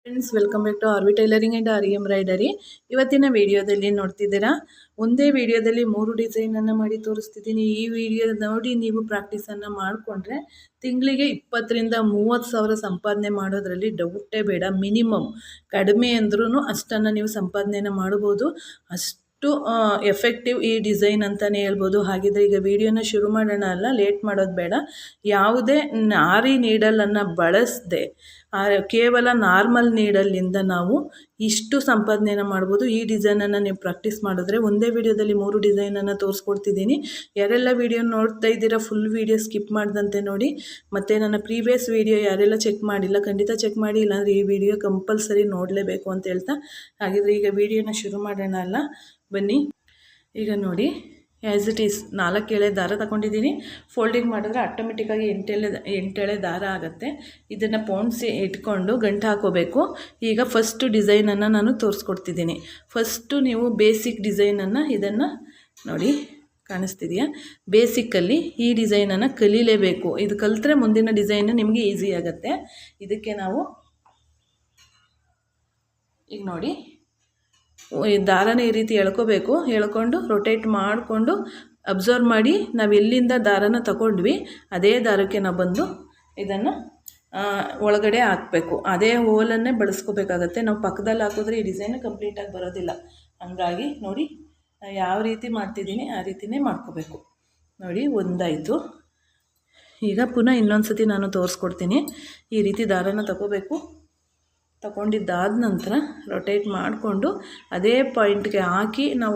Friends, welcome back to RV tailoring and or embroidery. ಇವತ್ತಿನ ವಿಡಿಯೋದಲ್ಲಿ ನೋಡ್ತಿದ್ದೀರಾ, ಒಂದೇ ವಿಡಿಯೋದಲ್ಲಿ 3 ಡಿಸೈನನ್ನು ಮಾಡಿ ತೋರಿಸ್ತಿದ್ದೀನಿ. ಈ ವಿಡಿಯೋ ನೋಡಿ ನೀವು ಪ್ರಾಕ್ಟೀಸನ್ನು ಮಾಡಿಕೊಂಡ್ರೆ ತಿಂಗಳಿಗೆ 20,000 ರಿಂದ 30,000 ಸಂಪಾದನೆ ಮಾಡೋದ್ರಲ್ಲಿ ಡೌಟೇ ಬೇಡ. ಮಿನಿಮಮ್ ಕಡಿಮೆ ಅಂದ್ರೂ ಅಷ್ಟನ್ನು ನೀವು ಸಂಪಾದನೆಯನ್ನು ಮಾಡ್ಬೋದು. ಅಷ್ಟು ಎಫೆಕ್ಟಿವ್ ಈ ಡಿಸೈನ್ ಅಂತಲೇ ಹೇಳ್ಬೋದು. ಹಾಗಿದ್ರೆ ಈಗ ವಿಡಿಯೋನ ಶುರು ಮಾಡೋಣ. ಲೇಟ್ ಮಾಡೋದು ಬೇಡ. ಯಾವುದೇ ಆರಿ ನೀಡಲನ್ನು ಬಳಸದೆ ಕೇವಲ ನಾರ್ಮಲ್ ನೀಡಲ್ಲಿಂದ ನಾವು ಇಷ್ಟು ಸಂಪಾದನೆಯನ್ನು ಮಾಡ್ಬೋದು. ಈ ಡಿಸೈನನ್ನು ನೀವು ಪ್ರಾಕ್ಟೀಸ್ ಮಾಡಿದ್ರೆ ಒಂದೇ ವಿಡಿಯೋದಲ್ಲಿ 3 ಡಿಸೈನನ್ನು ತೋರಿಸ್ಕೊಡ್ತಿದ್ದೀನಿ. ಯಾರೆಲ್ಲ ವಿಡಿಯೋ ನೋಡ್ತಾ ಇದ್ದೀರಾ ಫುಲ್ ವಿಡಿಯೋ ಸ್ಕಿಪ್ ಮಾಡ್ದಂತೆ ನೋಡಿ. ಮತ್ತು ನನ್ನ ಪ್ರೀವಿಯಸ್ ವಿಡಿಯೋ ಯಾರೆಲ್ಲ ಚೆಕ್ ಮಾಡಿಲ್ಲ ಖಂಡಿತ ಚೆಕ್ ಮಾಡಿ, ಇಲ್ಲಾಂದರೆ ಈ ವಿಡಿಯೋ ಕಂಪಲ್ಸರಿ ನೋಡಲೇಬೇಕು ಅಂತ ಹೇಳ್ತಾ, ಹಾಗಿದ್ರೆ ಈಗ ವಿಡಿಯೋನ ಶುರು ಮಾಡೋಣ. ಬನ್ನಿ. ಈಗ ನೋಡಿ, ಆ್ಯಸ್ ಇಟ್ ಈಸ್ 4 ಎಳೆ ದಾರ ತಗೊಂಡಿದ್ದೀನಿ. ಫೋಲ್ಡಿಂಗ್ ಮಾಡಿದ್ರೆ ಆಟೋಮೆಟಿಕ್ಕಾಗಿ 8 ಎಳೆ ದಾರ ಆಗುತ್ತೆ. ಇದನ್ನು ಪೋಣಿಸಿ ಇಟ್ಕೊಂಡು ಗಂಟು ಹಾಕೋಬೇಕು. ಈಗ ಫಸ್ಟು ಡಿಸೈನನ್ನು ನಾನು ತೋರಿಸ್ಕೊಡ್ತಿದ್ದೀನಿ. ಫಸ್ಟು ನೀವು ಬೇಸಿಕ್ ಡಿಸೈನನ್ನು ಇದನ್ನು ನೋಡಿ, ಕಾಣಿಸ್ತಿದೆಯಾ? ಬೇಸಿಕ್ಕಲ್ಲಿ ಈ ಡಿಸೈನನ್ನು ಕಲೀಲೇಬೇಕು. ಇದು ಕಲಿತ್ರೆ ಮುಂದಿನ ಡಿಸೈನು ನಿಮಗೆ ಈಸಿ ಆಗುತ್ತೆ. ಇದಕ್ಕೆ ನಾವು ಈಗ ನೋಡಿ, ದಾರನ ಈ ರೀತಿ ಎಳ್ಕೋಬೇಕು. ಎಳ್ಕೊಂಡು ರೊಟೇಟ್ ಮಾಡಿಕೊಂಡು ಅಬ್ಸರ್ವ್ ಮಾಡಿ ನಾವು ಎಲ್ಲಿಂದ ದಾರನ ತಗೊಂಡ್ವಿ ಅದೇ ದಾರಕ್ಕೆ ನಾವು ಬಂದು ಇದನ್ನು ಒಳಗಡೆ ಹಾಕಬೇಕು. ಅದೇ ಹೋಲನ್ನೇ ಬಳಸ್ಕೋಬೇಕಾಗತ್ತೆ. ನಾವು ಪಕ್ಕದಲ್ಲಿ ಹಾಕಿದ್ರೆ ಈ ಡಿಸೈನ್ ಕಂಪ್ಲೀಟಾಗಿ ಬರೋದಿಲ್ಲ. ಹಾಗಾಗಿ ನೋಡಿ, ಯಾವ ರೀತಿ ಮಾಡ್ತಿದ್ದೀನಿ ಆ ರೀತಿಯೇ ಮಾಡ್ಕೋಬೇಕು. ನೋಡಿ, ಒಂದಾಯಿತು. ಈಗ ಪುನಃ ಇನ್ನೊಂದು ಸತಿ ನಾನು ತೋರಿಸ್ಕೊಡ್ತೀನಿ. ಈ ರೀತಿ ದಾರನ ತಗೋಬೇಕು. ತಗೊಂಡಿದ್ದಾದ ನಂತರ ರೊಟೇಟ್ ಮಾಡಿಕೊಂಡು ಅದೇ ಪಾಯಿಂಟ್ಗೆ ಹಾಕಿ ನಾವು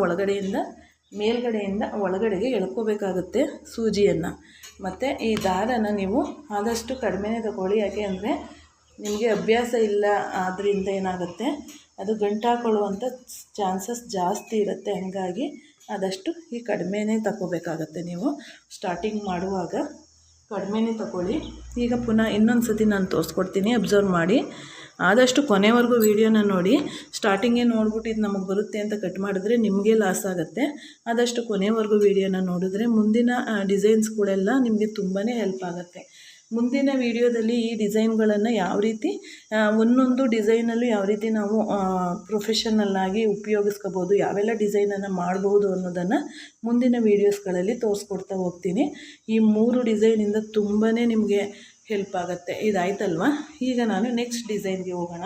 ಮೇಲ್ಗಡೆಯಿಂದ ಒಳಗಡೆಗೆ ಎಳ್ಕೋಬೇಕಾಗುತ್ತೆ ಸೂಜಿಯನ್ನು. ಮತ್ತು ಈ ದಾರನ ನೀವು ಆದಷ್ಟು ಕಡಿಮೆನೇ ತಗೊಳ್ಳಿ. ಯಾಕೆ ಅಂದರೆ ನಿಮಗೆ ಅಭ್ಯಾಸ ಇಲ್ಲ, ಆದ್ದರಿಂದ ಏನಾಗುತ್ತೆ ಅದು ಗಂಟು ಹಾಕೊಳ್ಳುವಂಥ ಚಾನ್ಸಸ್ ಜಾಸ್ತಿ ಇರುತ್ತೆ. ಹಾಗಾಗಿ ಆದಷ್ಟು ಈ ಕಡಿಮೆನೇ ತಗೋಬೇಕಾಗತ್ತೆ. ನೀವು ಸ್ಟಾರ್ಟಿಂಗ್ ಮಾಡುವಾಗ ಕಡಿಮೆನೇ ತಗೊಳ್ಳಿ. ಈಗ ಪುನಃ ಇನ್ನೊಂದು ಸತಿ ನಾನು ತೋರಿಸ್ಕೊಡ್ತೀನಿ, ಅಬ್ಸರ್ವ್ ಮಾಡಿ. ಆದಷ್ಟು ಕೊನೆವರೆಗೂ ವೀಡಿಯೋನ ನೋಡಿ. ಸ್ಟಾರ್ಟಿಂಗೇ ನೋಡ್ಬಿಟ್ಟು ಇದು ನಮಗೆ ಬರುತ್ತೆ ಅಂತ ಕಟ್ ಮಾಡಿದ್ರೆ ನಿಮಗೆ ಲಾಸ್ ಆಗುತ್ತೆ. ಆದಷ್ಟು ಕೊನೆವರೆಗೂ ವೀಡಿಯೋನ ನೋಡಿದ್ರೆ ಮುಂದಿನ ಡಿಸೈನ್ಸ್ಗಳೆಲ್ಲ ನಿಮಗೆ ತುಂಬಾ ಹೆಲ್ಪ್ ಆಗುತ್ತೆ. ಮುಂದಿನ ವೀಡಿಯೋದಲ್ಲಿ ಈ ಡಿಸೈನ್ಗಳನ್ನು ಯಾವ ರೀತಿ ಒಂದೊಂದು ಡಿಸೈನಲ್ಲೂ ಯಾವ ರೀತಿ ನಾವು ಪ್ರೊಫೆಷನಲ್ಲಾಗಿ ಉಪಯೋಗಿಸ್ಕೋಬೋದು, ಯಾವೆಲ್ಲ ಡಿಸೈನನ್ನು ಮಾಡ್ಬೋದು ಅನ್ನೋದನ್ನು ಮುಂದಿನ ವೀಡಿಯೋಸ್ಗಳಲ್ಲಿ ತೋರಿಸ್ಕೊಡ್ತಾ ಹೋಗ್ತೀನಿ. ಈ 3 ಡಿಸೈನಿಂದ ತುಂಬಾ ನಿಮಗೆ ಹೆಲ್ಪ್ ಆಗುತ್ತೆ. ಇದಾಯ್ತಲ್ವ? ಈಗ ನಾನು ನೆಕ್ಸ್ಟ್ ಡಿಸೈನ್ಗೆ ಹೋಗೋಣ.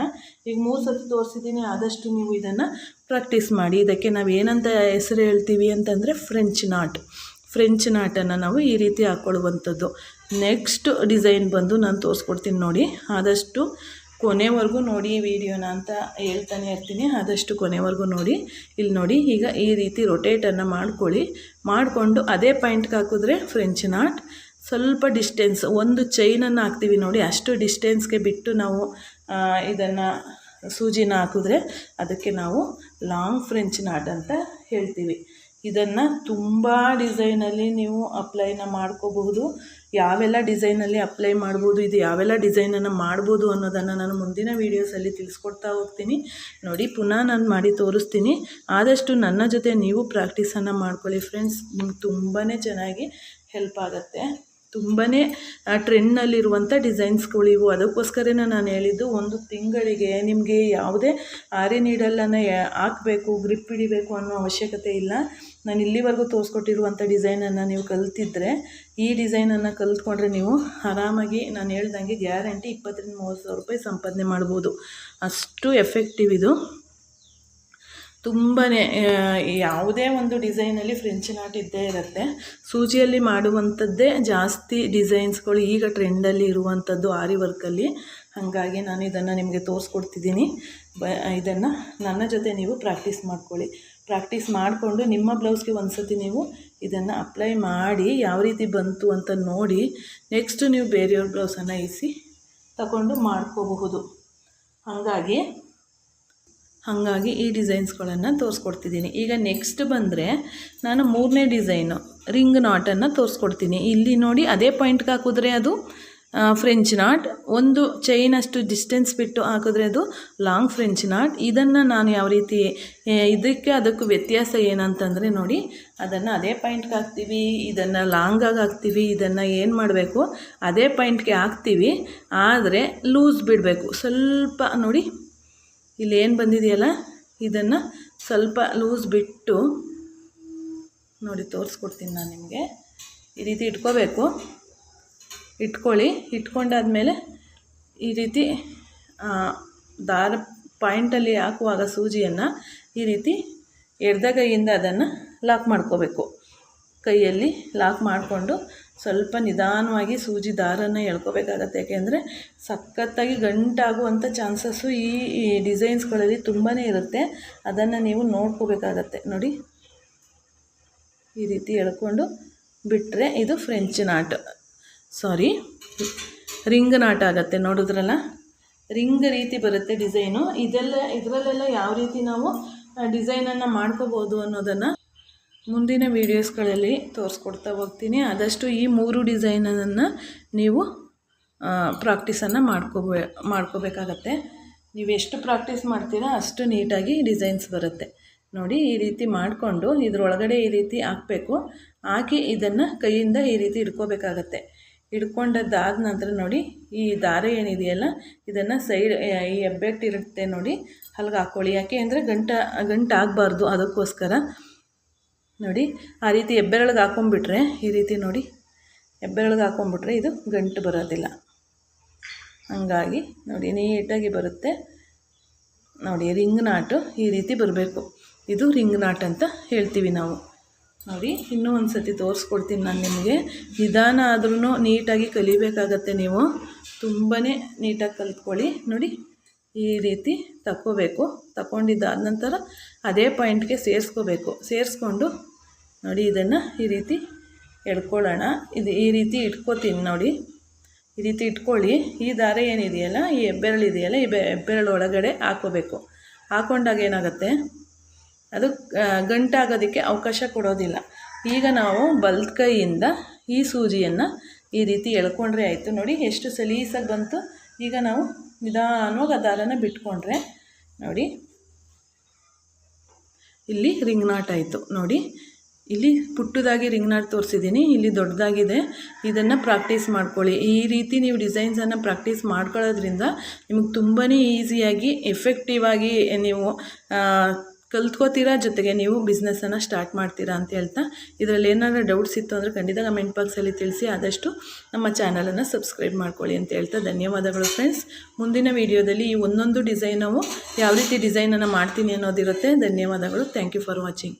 ಈಗ 3 ಸತಿ ತೋರಿಸಿದ್ದೀನಿ. ಆದಷ್ಟು ನೀವು ಇದನ್ನು ಪ್ರಾಕ್ಟೀಸ್ ಮಾಡಿ. ಇದಕ್ಕೆ ನಾವು ಏನಂತ ಹೆಸರು ಹೇಳ್ತೀವಿ ಅಂತಂದರೆ ಫ್ರೆಂಚ್ ನಾಟನ್ನು ನಾವು ಈ ರೀತಿ ಹಾಕ್ಕೊಳ್ಳುವಂಥದ್ದು. ನೆಕ್ಸ್ಟ್ ಡಿಸೈನ್ ಬಂದು ನಾನು ತೋರಿಸ್ಕೊಡ್ತೀನಿ ನೋಡಿ. ಆದಷ್ಟು ಕೊನೆವರೆಗೂ ನೋಡಿ ಈ ವಿಡಿಯೋನ ಅಂತ ಹೇಳ್ತಾನೆ ಇರ್ತೀನಿ. ಆದಷ್ಟು ಕೊನೆವರೆಗೂ ನೋಡಿ. ಇಲ್ಲಿ ನೋಡಿ, ಈಗ ಈ ರೀತಿ ರೊಟೇಟನ್ನು ಮಾಡಿಕೊಂಡು ಅದೇ ಪಾಯಿಂಟ್ಗೆ ಹಾಕಿದ್ರೆ ಫ್ರೆಂಚ್ ನಾಟ್. ಸ್ವಲ್ಪ ಡಿಸ್ಟೆನ್ಸ್, ಒಂದು ಚೈನನ್ನು ಹಾಕ್ತೀವಿ ನೋಡಿ, ಅಷ್ಟು ಡಿಸ್ಟೆನ್ಸ್ಗೆ ಬಿಟ್ಟು ನಾವು ಇದನ್ನು ಸೂಜಿನ ಹಾಕಿದ್ರೆ ಅದಕ್ಕೆ ನಾವು ಲಾಂಗ್ ಫ್ರೆಂಚ್ ನಾಟ್ ಅಂತ ಹೇಳ್ತೀವಿ. ಇದನ್ನು ತುಂಬ ಡಿಸೈನಲ್ಲಿ ನೀವು ಅಪ್ಲೈನ ಮಾಡ್ಕೋಬಹುದು. ಯಾವೆಲ್ಲ ಡಿಸೈನಲ್ಲಿ ಅಪ್ಲೈ ಮಾಡ್ಬೋದು, ಇದು ಯಾವೆಲ್ಲ ಡಿಸೈನನ್ನು ಮಾಡ್ಬೋದು ಅನ್ನೋದನ್ನು ನಾನು ಮುಂದಿನ ವೀಡಿಯೋಸಲ್ಲಿ ತಿಳಿಸ್ಕೊಡ್ತಾ ಹೋಗ್ತೀನಿ. ನೋಡಿ, ಪುನಃ ನಾನು ಮಾಡಿ ತೋರಿಸ್ತೀನಿ. ಆದಷ್ಟು ನನ್ನ ಜೊತೆ ನೀವು ಪ್ರಾಕ್ಟೀಸನ್ನು ಮಾಡ್ಕೊಳ್ಳಿ ಫ್ರೆಂಡ್ಸ್. ನಿಮ್ಗೆ ತುಂಬಾ ಚೆನ್ನಾಗಿ ಹೆಲ್ಪ್ ಆಗುತ್ತೆ. ತುಂಬಾ ಟ್ರೆಂಡ್ನಲ್ಲಿರುವಂಥ ಡಿಸೈನ್ಸ್ಗಳು ಇವು. ಅದಕ್ಕೋಸ್ಕರನೇ ನಾನು ಹೇಳಿದ್ದು, ಒಂದು ತಿಂಗಳಿಗೆ ನಿಮಗೆ ಯಾವುದೇ ಆರಿ ನೀಡಲನ್ನು ಹಾಕಬೇಕು, ಗ್ರಿಪ್ ಹಿಡಿಬೇಕು ಅನ್ನೋ ಅವಶ್ಯಕತೆ ಇಲ್ಲ. ನಾನು ಇಲ್ಲಿವರೆಗೂ ತೋರಿಸ್ಕೊಟ್ಟಿರುವಂಥ ಡಿಸೈನನ್ನು ನೀವು ಕಲ್ತಿದ್ರೆ, ಈ ಡಿಸೈನನ್ನು ಕಲ್ತ್ಕೊಂಡ್ರೆ ನೀವು ಆರಾಮಾಗಿ ನಾನು ಹೇಳ್ದಂಗೆ ಗ್ಯಾರಂಟಿ 20,000 ರಿಂದ 30,000 ರೂಪಾಯಿ ಸಂಪಾದನೆ ಮಾಡ್ಬೋದು. ಅಷ್ಟು ಎಫೆಕ್ಟಿವ್ ಇದು. ತುಂಬಾ ಯಾವುದೇ ಒಂದು ಡಿಸೈನಲ್ಲಿ ಫ್ರೆಂಚ್ ನಾಟ್ ಇದ್ದೇ ಇರುತ್ತೆ. ಸೂಜಿಯಲ್ಲಿ ಮಾಡುವಂಥದ್ದೇ ಜಾಸ್ತಿ ಡಿಸೈನ್ಸ್ಗಳು ಈಗ ಟ್ರೆಂಡಲ್ಲಿ ಇರುವಂಥದ್ದು ಆರಿ ವರ್ಕಲ್ಲಿ. ಹಾಗಾಗಿ ನಾನು ಇದನ್ನು ನಿಮಗೆ ತೋರಿಸ್ಕೊಡ್ತಿದ್ದೀನಿ. ಇದನ್ನು ನನ್ನ ಜೊತೆ ನೀವು ಪ್ರಾಕ್ಟೀಸ್ ಮಾಡ್ಕೊಳ್ಳಿ. ಪ್ರಾಕ್ಟೀಸ್ ಮಾಡಿಕೊಂಡು ನಿಮ್ಮ ಬ್ಲೌಸ್ಗೆ ಒಂದು ಸತಿ ನೀವು ಇದನ್ನು ಅಪ್ಲೈ ಮಾಡಿ ಯಾವ ರೀತಿ ಬಂತು ಅಂತ ನೋಡಿ ನೆಕ್ಸ್ಟ್ ನೀವು ಬೇರೆಯವ್ರ ಬ್ಲೌಸನ್ನು ಇಸಿ ತಗೊಂಡು ಮಾಡ್ಕೋಬಹುದು. ಹಾಗಾಗಿ ಈ ಡಿಸೈನ್ಸ್ಗಳನ್ನು ತೋರಿಸ್ಕೊಡ್ತಿದ್ದೀನಿ. ಈಗ ನೆಕ್ಸ್ಟ್ ಬಂದರೆ ನಾನು 3ನೇ ಡಿಸೈನು ರಿಂಗ್ ನಾಟನ್ನು ತೋರಿಸ್ಕೊಡ್ತೀನಿ. ಇಲ್ಲಿ ನೋಡಿ, ಅದೇ ಪಾಯಿಂಟ್ಗೆ ಹಾಕಿದ್ರೆ ಅದು ಫ್ರೆಂಚ್ ನಾಟ್, ಒಂದು ಚೈನಷ್ಟು ಡಿಸ್ಟೆನ್ಸ್ ಬಿಟ್ಟು ಹಾಕಿದ್ರೆ ಅದು ಲಾಂಗ್ ಫ್ರೆಂಚ್ ನಾಟ್. ಇದನ್ನು ನಾನು ಯಾವ ರೀತಿ, ಅದಕ್ಕೂ ವ್ಯತ್ಯಾಸ ಏನಂತಂದರೆ ನೋಡಿ, ಅದನ್ನು ಅದೇ ಪಾಯಿಂಟ್ಗೆ ಹಾಕ್ತೀವಿ, ಇದನ್ನು ಲಾಂಗಾಗಿ ಹಾಕ್ತೀವಿ. ಇದನ್ನು ಏನು ಮಾಡಬೇಕು, ಅದೇ ಪಾಯಿಂಟ್ಗೆ ಹಾಕ್ತೀವಿ, ಆದರೆ ಲೂಸ್ ಬಿಡಬೇಕು ಸ್ವಲ್ಪ. ನೋಡಿ, ಇಲ್ಲೇನು ಬಂದಿದೆಯಲ್ಲ ಇದನ್ನು ಸ್ವಲ್ಪ ಲೂಸ್ ಬಿಟ್ಟು ನೋಡಿ ತೋರಿಸ್ಕೊಡ್ತೀನಿ ನಾನು ನಿಮಗೆ. ಈ ರೀತಿ ಇಟ್ಕೋಬೇಕು. ಇಟ್ಕೊಳ್ಳಿ. ಇಟ್ಕೊಂಡಾದ್ಮೇಲೆ ಈ ರೀತಿ ದಾರ ಪಾಯಿಂಟಲ್ಲಿ ಹಾಕುವಾಗ ಸೂಜಿಯನ್ನು ಈ ರೀತಿ ಎಡಗೈಯಿಂದ ಅದನ್ನು ಲಾಕ್ ಮಾಡ್ಕೋಬೇಕು. ಕೈಯಲ್ಲಿ ಲಾಕ್ ಮಾಡಿಕೊಂಡು ಸ್ವಲ್ಪ ನಿಧಾನವಾಗಿ ಸೂಜಿ ದಾರನ ಎಳ್ಕೋಬೇಕಾಗತ್ತೆ. ಯಾಕೆಂದರೆ ಸಖತ್ತಾಗಿ ಗಂಟಾಗುವಂಥ ಚಾನ್ಸಸ್ಸು ಈ ಡಿಸೈನ್ಸ್ಗಳಲ್ಲಿ ತುಂಬಾ ಇರುತ್ತೆ. ಅದನ್ನು ನೀವು ನೋಡ್ಕೋಬೇಕಾಗತ್ತೆ. ನೋಡಿ ಈ ರೀತಿ ಎಳ್ಕೊಂಡು ಬಿಟ್ಟರೆ ಇದು ಫ್ರೆಂಚ್ ನಾಟ್, ರಿಂಗ್ ನಾಟ್ ಆಗುತ್ತೆ. ನೋಡಿದ್ರಲ್ಲ, ರಿಂಗ್ ರೀತಿ ಬರುತ್ತೆ ಡಿಸೈನು. ಇದರಲ್ಲೆಲ್ಲ ಯಾವ ರೀತಿ ನಾವು ಡಿಸೈನನ್ನು ಮಾಡ್ಕೋಬೋದು ಅನ್ನೋದನ್ನು ಮುಂದಿನ ವೀಡಿಯೋಸ್ಗಳಲ್ಲಿ ತೋರಿಸ್ಕೊಡ್ತಾ ಹೋಗ್ತೀನಿ. ಆದಷ್ಟು ಈ 3 ಡಿಸೈನನ್ನು ನೀವು ಪ್ರಾಕ್ಟೀಸನ್ನು ಮಾಡ್ಕೋಬೇಕಾಗತ್ತೆ. ನೀವು ಎಷ್ಟು ಪ್ರಾಕ್ಟೀಸ್ ಮಾಡ್ತೀರಾ ಅಷ್ಟು ನೀಟಾಗಿ ಡಿಸೈನ್ಸ್ ಬರುತ್ತೆ. ನೋಡಿ ಈ ರೀತಿ ಮಾಡಿಕೊಂಡು ಇದರೊಳಗಡೆ ಈ ರೀತಿ ಹಾಕಬೇಕು. ಹಾಕಿ ಇದನ್ನು ಕೈಯಿಂದ ಈ ರೀತಿ ಹಿಡ್ಕೋಬೇಕಾಗತ್ತೆ. ಹಿಡ್ಕೊಂಡದ್ದಾದ ನಂತರ ನೋಡಿ ಈ ದಾರ ಏನಿದೆಯಲ್ಲ ಇದನ್ನು ಸೈಡ್ ಈ ಹೆಬ್ಬೆಟ್ಟಿರುತ್ತೆ ನೋಡಿ ಅಲ್ಲಿಗೆ ಹಾಕ್ಕೊಳ್ಳಿ. ಯಾಕೆ ಅಂದರೆ ಗಂಟು ಆಗಬಾರ್ದು, ಅದಕ್ಕೋಸ್ಕರ. ನೋಡಿ ಆ ರೀತಿ ಹೆಬ್ಬೆರಳಿಗೆ ಹಾಕ್ಕೊಂಬಿಟ್ರೆ ಈ ರೀತಿ ನೋಡಿ ಹೆಬ್ಬೆರಳಿಗೆ ಹಾಕ್ಕೊಂಬಿಟ್ರೆ ಇದು ಗಂಟು ಬರೋದಿಲ್ಲ. ಹಂಗಾಗಿ ನೋಡಿ ನೀಟಾಗಿ ಬರುತ್ತೆ. ನೋಡಿ ರಿಂಗ್ ನಾಟು ಈ ರೀತಿ ಬರಬೇಕು. ಇದು ರಿಂಗ್ ನಾಟ್ ಅಂತ ಹೇಳ್ತೀವಿ ನಾವು. ನೋಡಿ ಇನ್ನೂ ಒಂದು ಸತಿ ತೋರಿಸ್ಕೊಡ್ತೀನಿ ನಾನು ನಿಮಗೆ. ನಿಧಾನ ಆದ್ರೂ ನೀಟಾಗಿ ಕಲಿಬೇಕಾಗತ್ತೆ. ನೀವು ತುಂಬಾ ನೀಟಾಗಿ ಕಲ್ತ್ಕೊಳ್ಳಿ. ನೋಡಿ ಈ ರೀತಿ ತಗೋಬೇಕು. ತಗೊಂಡಿದ್ದಾದ ನಂತರ ಅದೇ ಪಾಯಿಂಟ್ಗೆ ಸೇರಿಸ್ಕೊಂಡು ನೋಡಿ ಇದನ್ನು ಈ ರೀತಿ ಎಡ್ಕೊಳ್ಳೋಣ. ಇದು ಈ ರೀತಿ ಇಟ್ಕೋತೀನಿ ನೋಡಿ. ಈ ರೀತಿ ಇಟ್ಕೊಳ್ಳಿ. ಈ ದಾರ ಏನಿದೆಯಲ್ಲ, ಈ ಹೆಬ್ಬೆರಳಿದೆಯಲ್ಲ, ಈ ಹೆಬ್ಬೆರಳು ಒಳಗಡೆ ಹಾಕೋಬೇಕು. ಹಾಕೊಂಡಾಗ ಏನಾಗುತ್ತೆ, ಅದು ಗಂಟಾಗೋದಕ್ಕೆ ಅವಕಾಶ ಕೊಡೋದಿಲ್ಲ. ಈಗ ನಾವು ಬಲ್ತ್ ಕೈಯಿಂದ ಈ ಸೂಜಿಯನ್ನು ಈ ರೀತಿ ಎಳ್ಕೊಂಡ್ರೆ ಆಯಿತು. ನೋಡಿ ಎಷ್ಟು ಸಲೀಸಾಗಿ ಬಂತು. ಈಗ ನಾವು ನಿಧಾನವಾಗಿ ಆ ದಾರನ ಬಿಟ್ಕೊಂಡ್ರೆ ನೋಡಿ ಇಲ್ಲಿ ರಿಂಗ್ ನಾಟ್ ಆಯಿತು. ನೋಡಿ ಇಲ್ಲಿ ಪುಟ್ಟದಾಗಿ ರಿಂಗ್ ನಾಟ್ ತೋರಿಸಿದ್ದೀನಿ, ಇಲ್ಲಿ ದೊಡ್ಡದಾಗಿದೆ. ಇದನ್ನು ಪ್ರಾಕ್ಟೀಸ್ ಮಾಡ್ಕೊಳ್ಳಿ. ಈ ರೀತಿ ನೀವು ಡಿಸೈನ್ಸನ್ನು ಪ್ರಾಕ್ಟೀಸ್ ಮಾಡ್ಕೊಳ್ಳೋದ್ರಿಂದ ನಿಮಗೆ ತುಂಬಾ ಈಸಿಯಾಗಿ ಎಫೆಕ್ಟಿವ್ ಆಗಿ ನೀವು ಕಲ್ತ್ಕೋತೀರಾ, ಜೊತೆಗೆ ನೀವು ಬಿಸ್ನೆಸ್ಸನ್ನು ಸ್ಟಾರ್ಟ್ ಮಾಡ್ತೀರಾ ಅಂತ ಹೇಳ್ತಾ, ಇದರಲ್ಲಿ ಏನಾದರೂ ಡೌಟ್ಸ್ ಇತ್ತು ಅಂದರೆ ಖಂಡಿತ ಕಮೆಂಟ್ ಬಾಕ್ಸಲ್ಲಿ ತಿಳಿಸಿ. ಆದಷ್ಟು ನಮ್ಮ ಚಾನಲನ್ನು ಸಬ್ಸ್ಕ್ರೈಬ್ ಮಾಡ್ಕೊಳ್ಳಿ ಅಂತ ಹೇಳ್ತಾ ಧನ್ಯವಾದಗಳು ಫ್ರೆಂಡ್ಸ್. ಮುಂದಿನ ವೀಡಿಯೋದಲ್ಲಿ ಈ ಒಂದೊಂದು ಡಿಸೈನವು ಯಾವ ರೀತಿ ಡಿಸೈನನ್ನು ಮಾಡ್ತೀನಿ ಅನ್ನೋದಿರುತ್ತೆ. ಧನ್ಯವಾದಗಳು. Thank you for watching.